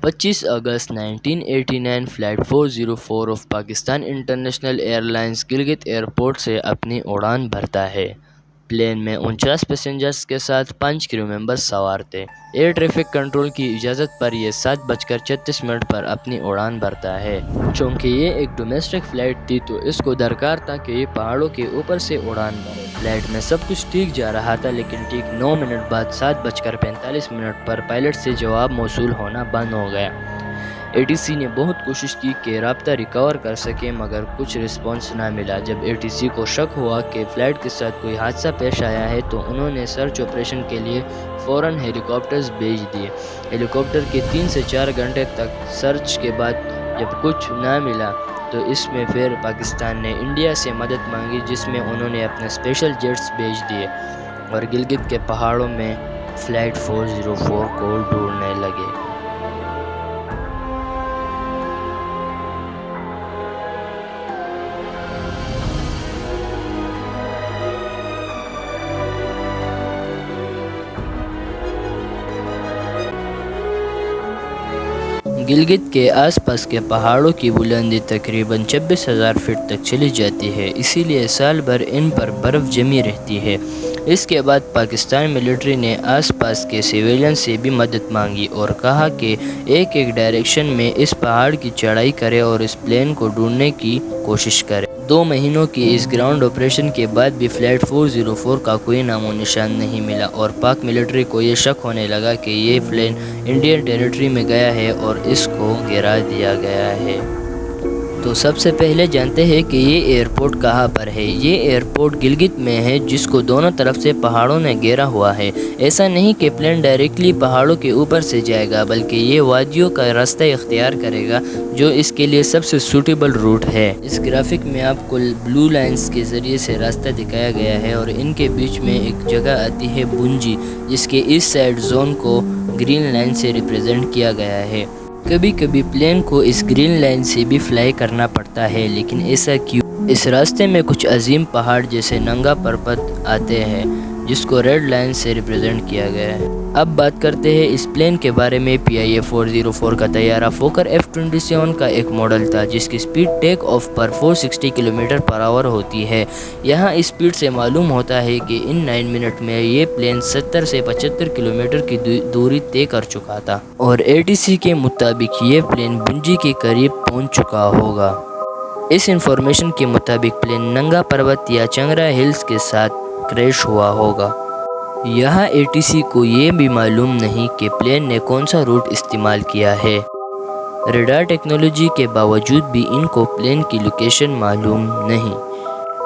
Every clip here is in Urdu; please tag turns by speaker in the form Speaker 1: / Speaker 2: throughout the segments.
Speaker 1: 25 August 1989 flight 404 of Pakistan international airlines Gilgit airport سے اپنی اڑان بھرتا ہے۔ پلین میں 49 پیسنجرز کے ساتھ 5 کریو ممبرز سوار تھے۔ ایئر ٹریفک کنٹرول کی اجازت پر یہ 7:36 پر اپنی اڑان بھرتا ہے۔ چونکہ یہ ایک ڈومیسٹک فلائٹ تھی تو اس کو درکار تھا کہ یہ پہاڑوں کے اوپر سے اڑان بھرے۔ فلائٹ میں سب کچھ ٹھیک جا رہا تھا، لیکن ٹھیک 9 منٹ بعد 7:45 پر پائلٹ سے جواب موصول ہونا بند ہو گیا۔ ATC نے بہت کوشش کی کہ رابطہ ریکور کر سکے، مگر کچھ رسپانس نہ ملا۔ جب ATC کو شک ہوا کہ فلائٹ کے ساتھ کوئی حادثہ پیش آیا ہے تو انہوں نے سرچ آپریشن کے لیے فوراً ہیلی کاپٹرز بھیج دیے۔ ہیلی کاپٹر کے 3 سے 4 گھنٹے تک سرچ کے بعد جب کچھ نہ ملا تو اس میں پھر پاکستان نے انڈیا سے مدد مانگی، جس میں انہوں نے اپنے اسپیشل جیٹس بھیج دیے اور گلگت کے پہاڑوں میں فلائٹ 404 کو ڈھونڈنے لگے۔ گلگت کے آس پاس کے پہاڑوں کی بلندی تقریباً 26,000 فٹ تک چلی جاتی ہے، اسی لیے سال بھر ان پر برف جمی رہتی ہے۔ اس کے بعد پاکستان ملٹری نے آس پاس کے سویلین سے بھی مدد مانگی اور کہا کہ ایک ڈائریکشن میں اس پہاڑ کی چڑھائی کرے اور اس پلین کو ڈھونڈنے کی کوشش کرے۔ 2 مہینوں کی اس گراؤنڈ آپریشن کے بعد بھی فلائٹ 404 کا کوئی نام و نشان نہیں ملا اور پاک ملٹری کو یہ شک ہونے لگا کہ یہ پلین انڈین ٹیریٹری میں گیا ہے اور اس کو گرا دیا گیا ہے۔ تو سب سے پہلے جانتے ہیں کہ یہ ایئرپورٹ کہاں پر ہے۔ یہ ایئرپورٹ گلگت میں ہے، جس کو دونوں طرف سے پہاڑوں نے گھیرا ہوا ہے۔ ایسا نہیں کہ پلین ڈائریکٹلی پہاڑوں کے اوپر سے جائے گا، بلکہ یہ وادیوں کا راستہ اختیار کرے گا جو اس کے لیے سب سے سوٹیبل روٹ ہے۔ اس گرافک میں آپ کو بلو لائنز کے ذریعے سے راستہ دکھایا گیا ہے اور ان کے بیچ میں ایک جگہ آتی ہے بنجی، جس کے اس سائڈ زون کو گرین لائن سے ریپرزینٹ کیا گیا ہے۔ کبھی کبھی پلین کو اس گرین لائن سے بھی فلائی کرنا پڑتا ہے، لیکن ایسا کیوں؟ اس راستے میں کچھ عظیم پہاڑ جیسے ننگا پربت آتے ہیں، جس کو ریڈ لائن سے ریپرزینٹ کیا گیا ہے۔ اب بات کرتے ہیں اس پلین کے بارے میں۔ PIA 404 کا طیارہ فوکر F-27 کا ایک ماڈل تھا، جس کی سپیڈ ٹیک آف پر 460 کلومیٹر پر آور ہوتی ہے۔ یہاں اس سپیڈ سے معلوم ہوتا ہے کہ ان 9 منٹ میں یہ پلین 70 سے 75 کلومیٹر کی دوری طے کر چکا تھا، اور ATC کے مطابق یہ پلین بنجی کے قریب پہنچ چکا ہوگا۔ اس انفارمیشن کے مطابق پلین ننگا پربت یا چنگرا ہلز کے ساتھ کریش ہوا ہوگا۔ یہاں ATC کو یہ بھی معلوم نہیں کہ پلین نے کون سا روٹ استعمال کیا ہے۔ ریڈار ٹیکنالوجی کے باوجود بھی ان کو پلین کی لوکیشن معلوم نہیں۔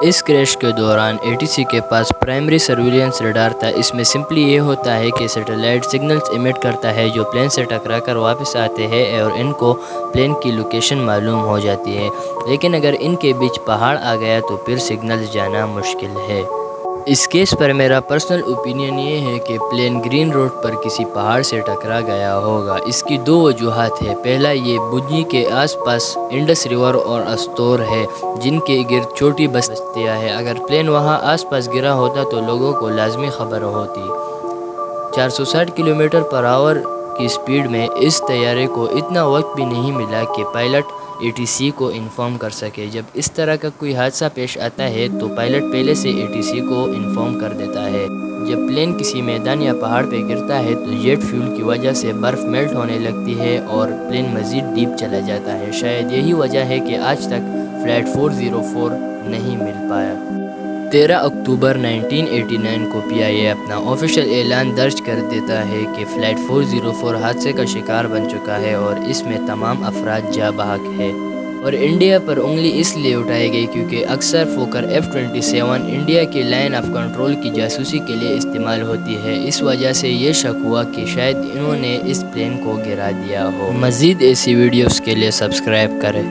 Speaker 1: اس کریش کے دوران ATC کے پاس پرائمری سرویلنس ریڈار تھا۔ اس میں سمپلی یہ ہوتا ہے کہ سیٹلائٹ سگنلز ایمٹ کرتا ہے جو پلین سے ٹکرا کر واپس آتے ہیں اور ان کو پلین کی لوکیشن معلوم ہو جاتی ہے، لیکن اگر ان کے بیچ پہاڑ آ گیا تو پھر سگنلز جانا مشکل ہے۔ اس کیس پر میرا پرسنل اوپینین یہ ہے کہ پلین گرین روڈ پر کسی پہاڑ سے ٹکرا گیا ہوگا۔ اس کی 2 وجوہات ہیں۔ پہلا، یہ بنجی کے آس پاس انڈس ریور اور استور ہے، جن کے گرد چھوٹی بستیاں ہیں۔ اگر پلین وہاں آس پاس گرا ہوتا تو لوگوں کو لازمی خبر ہوتی۔ 460 کلومیٹر پر آور کی سپیڈ میں اس طیارے کو اتنا وقت بھی نہیں ملا کہ پائلٹ ATC کو انفارم کر سکے۔ جب اس طرح کا کوئی حادثہ پیش آتا ہے تو پائلٹ پہلے سے ATC کو انفارم کر دیتا ہے۔ جب پلین کسی میدان یا پہاڑ پہ گرتا ہے تو جیٹ فیول کی وجہ سے برف میلٹ ہونے لگتی ہے اور پلین مزید ڈیپ چلا جاتا ہے۔ شاید یہی وجہ ہے کہ آج تک فلائٹ 404 نہیں مل پایا۔ 13 اکتوبر 1989 کو PIA اپنا آفیشیل اعلان درج کر دیتا ہے کہ فلائٹ 404 حادثے کا شکار بن چکا ہے اور اس میں تمام افراد جاں بحق ہیں۔ اور انڈیا پر انگلی اس لیے اٹھائی گئی کیونکہ اکثر فوکر F-27 انڈیا کی لائن آف کنٹرول کی جاسوسی کے لیے استعمال ہوتی ہے۔ اس وجہ سے یہ شک ہوا کہ شاید انہوں نے اس پلین کو گرا دیا ہو۔ مزید ایسی ویڈیوز کے لیے سبسکرائب کریں۔